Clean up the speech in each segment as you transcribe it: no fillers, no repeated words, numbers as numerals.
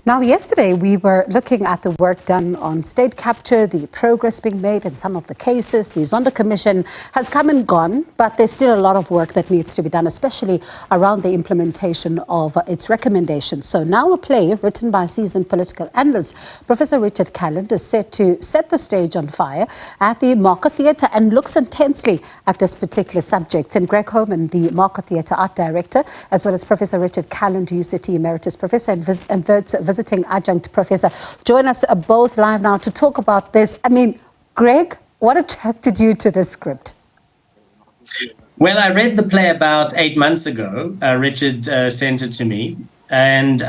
Now, yesterday we were looking at the work done on state capture, the progress being made in some of the cases. The Zondo Commission has come and gone, but there's still a lot of work that needs to be done, especially around the implementation of its recommendations. So now a play written by seasoned political analyst, Professor Richard Calland, is set to set the stage on fire at the Market Theatre and looks intensely at this particular subject. And Greg Homann, the Market Theatre Art Director, as well as Professor Richard Calland, UCT Emeritus Professor and visiting adjunct professor, join us both live now to talk about this. I mean, Greg, what attracted you to this script? Well, I read the play about 8 months ago. Richard sent it to me. And,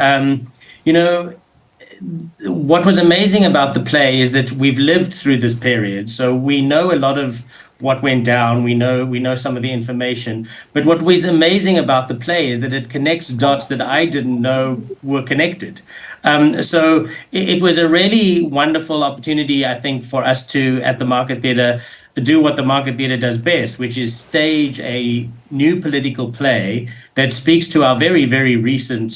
what was amazing about the play is that we've lived through this period. So we know a lot of what went down. We know some of the information. But what was amazing about the play is that it connects dots that I didn't know were connected. So it was a really wonderful opportunity, I think, for us to, at the Market Theatre, do what the Market Theatre does best, which is stage a new political play that speaks to our very, very recent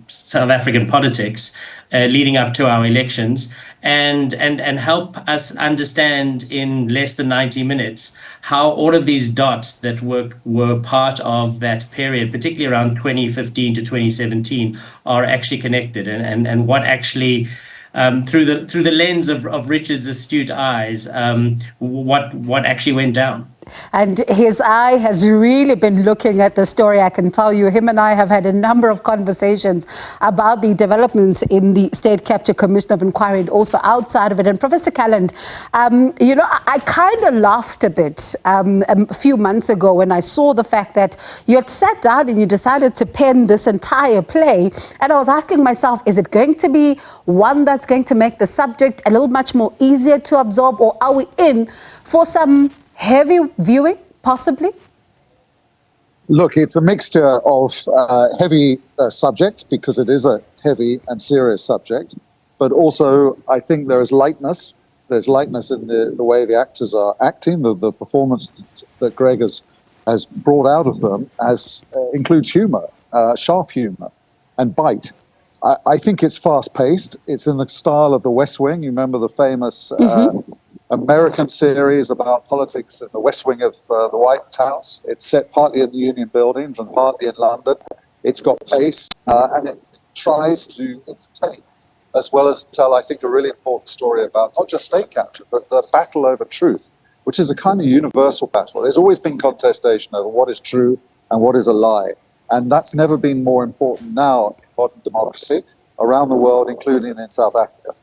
South African politics leading up to our elections, and help us understand in less than 90 minutes how all of these dots that were part of that period, particularly around 2015 to 2017, are actually connected, and what actually through the lens of Richard's astute eyes, what actually went down. And his eye has really been looking at the story. I can tell you, him and I have had a number of conversations about the developments in the State Capture Commission of Inquiry and also outside of it. And Professor Calland, I kind of laughed a bit a few months ago when I saw the fact that you had sat down and you decided to pen this entire play. And I was asking myself, is it going to be one that's going to make the subject a little much more easier to absorb, or are we in for some heavy viewing, possibly? Look, it's a mixture of heavy subject, because it is a heavy and serious subject, but also I think there is lightness. There's lightness in the way the actors are acting. The performance that Greg has brought out of them includes humour, sharp humour and bite. I think it's fast-paced. It's in the style of The West Wing. You remember the famous American series about politics in the West Wing of the White House. It's set partly in the Union Buildings and partly in London. It's got pace and it tries to entertain, as well as tell, I think, a really important story about not just state capture, but the battle over truth, which is a kind of universal battle. There's always been contestation over what is true and what is a lie. And that's never been more important now in modern democracy around the world, including in South Africa.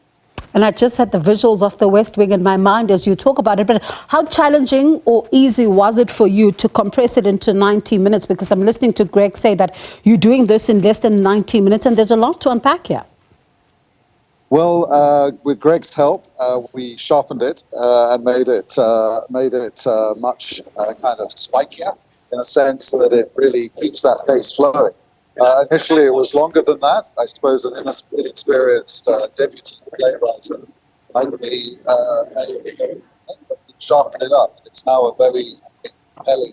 And I just had the visuals of the West Wing in my mind as you talk about it. But how challenging or easy was it for you to compress it into 90 minutes? Because I'm listening to Greg say that you're doing this in less than 90 minutes, and there's a lot to unpack here. Well, with Greg's help, we sharpened it and made it much kind of spikier, in a sense that it really keeps that pace flowing. Initially, it was longer than that. I suppose an inexperienced deputy playwright like me sharpened it up. It's now a very compelling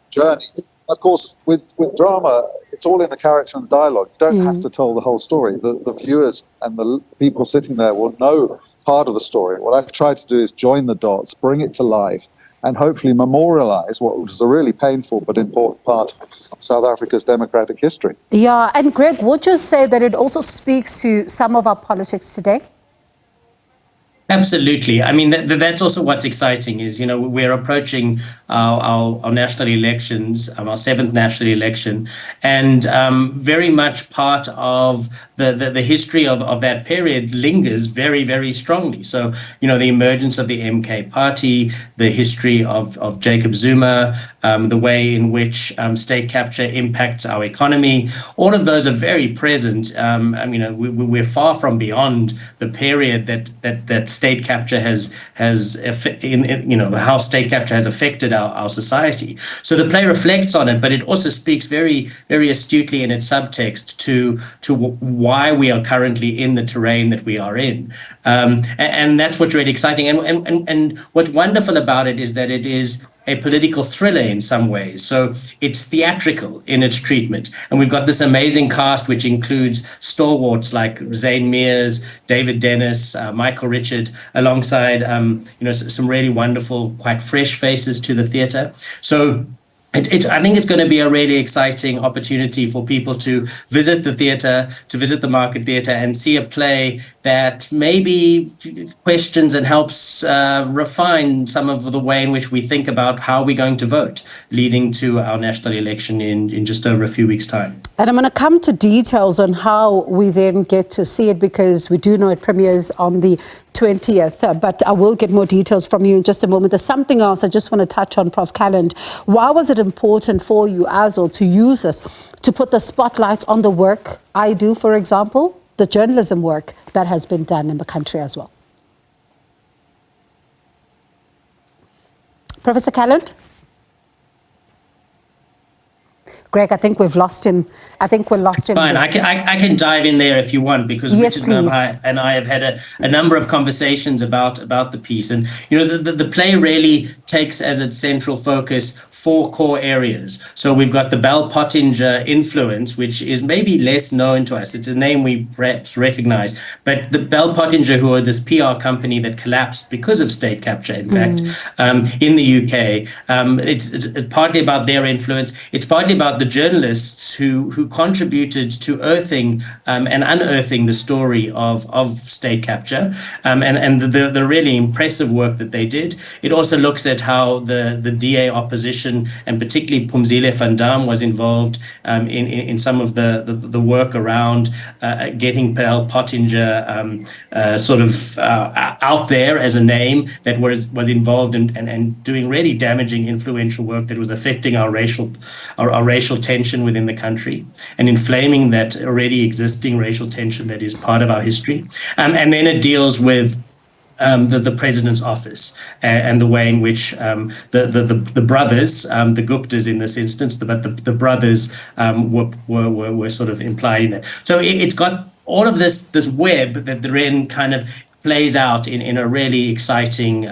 journey. Of course, with drama, it's all in the character and the dialogue. You don't have to tell the whole story. The viewers and the people sitting there will know part of the story. What I've tried to do is join the dots, bring it to life, and hopefully memorialize what was a really painful but important part of South Africa's democratic history. Yeah, and Greg, would you say that it also speaks to some of our politics today? Absolutely. I mean, that's also what's exciting is, we're approaching our national elections, our 7th national election, and very much part of the history of that period lingers very, very strongly. So, the emergence of the MK party, the history of Jacob Zuma, the way in which state capture impacts our economy, all of those are very present. We're far from beyond the period that state capture has how state capture has affected our society. So the play reflects on it, but it also speaks very, very astutely in its subtext to why we are currently in the terrain that we are in, and that's what's really exciting. And what's wonderful about it is that it is a political thriller in some ways. So it's theatrical in its treatment. And we've got this amazing cast, which includes stalwarts like Zane Mears, David Dennis, Michael Richard, alongside, some really wonderful, quite fresh faces to the theatre. So I think it's going to be a really exciting opportunity for people to visit the theatre, to visit the Market Theatre, and see a play that maybe questions and helps refine some of the way in which we think about how we're going to vote, leading to our national election in just over a few weeks' time. And I'm going to come to details on how we then get to see it, because we do know it premieres on the 20th, but I will get more details from you in just a moment. There's something else I just want to touch on, Prof. Calland. Why was it important for you as well to use this to put the spotlight on the work I do, for example, the journalism work that has been done in the country as well? Professor Calland? Greg, I think we've lost him. I think we're lost him. Fine, I can dive in there if you want, because yes, Richard and I have had a number of conversations about the piece. And, the play really takes as its central focus 4 core areas. So we've got the Bell Pottinger influence, which is maybe less known to us. It's a name we perhaps recognize. But the Bell Pottinger, who are this PR company that collapsed because of state capture, in fact, in the UK, it's partly about their influence. It's partly about the journalists who contributed to earthing and unearthing the story of state capture, and the really impressive work that they did. It also looks at how the DA opposition, and particularly Phumzile van Dam, was involved in some of the work around getting Bell Pottinger out there as a name that was involved and doing really damaging, influential work that was affecting our racial tension within the country and inflaming that already existing racial tension that is part of our history. And then it deals with the president's office and the way in which the brothers, the Guptas in this instance, but the brothers were sort of implied in that. So it's got all of this web that then kind of plays out in a really exciting,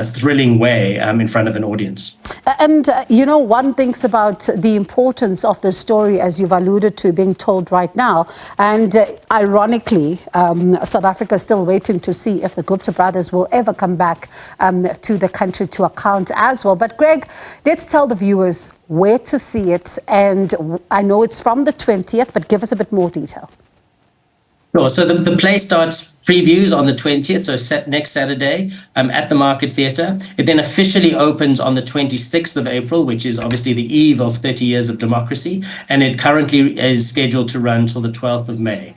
thrilling way in front of an audience. And, one thinks about the importance of the story, as you've alluded to, being told right now. And ironically, South Africa is still waiting to see if the Gupta brothers will ever come back to the country to account as well. But Greg, let's tell the viewers where to see it. And I know it's from the 20th, but give us a bit more detail. Sure. So the play starts previews on the 20th, so next Saturday at the Market Theatre. It then officially opens on the 26th of April, which is obviously the eve of 30 years of democracy. And it currently is scheduled to run till the 12th of May.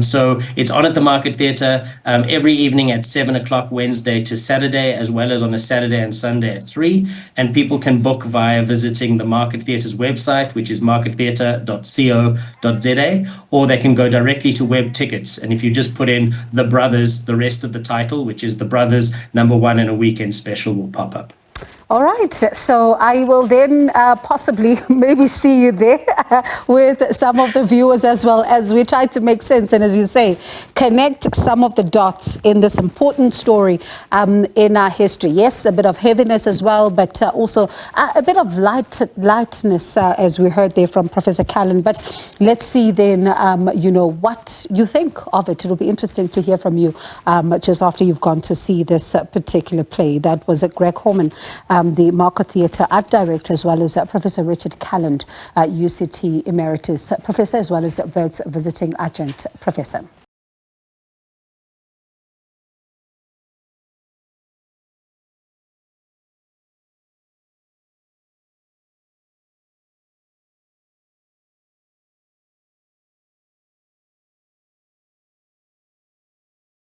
So it's on at the Market Theatre every evening at 7 o'clock Wednesday to Saturday, as well as on a Saturday and Sunday at 3. And people can book via visiting the Market Theatre's website, which is markettheatre.co.za, or they can go directly to web tickets. And if you just put in The Brothers, the rest of the title, which is The Brothers, #1 and a weekend special, will pop up. All right, so I will then possibly maybe see you there with some of the viewers, as well as we try to make sense and, as you say, connect some of the dots in this important story in our history. Yes, a bit of heaviness as well, but also a bit of lightness, as we heard there from Professor Calland. But let's see then, what you think of it. It'll be interesting to hear from you just after you've gone to see this particular play. That was at Greg Homann, the Market Theatre Art Director, as well as Professor Richard Calland, UCT Emeritus Professor, as well as Wits Visiting Adjunct Professor.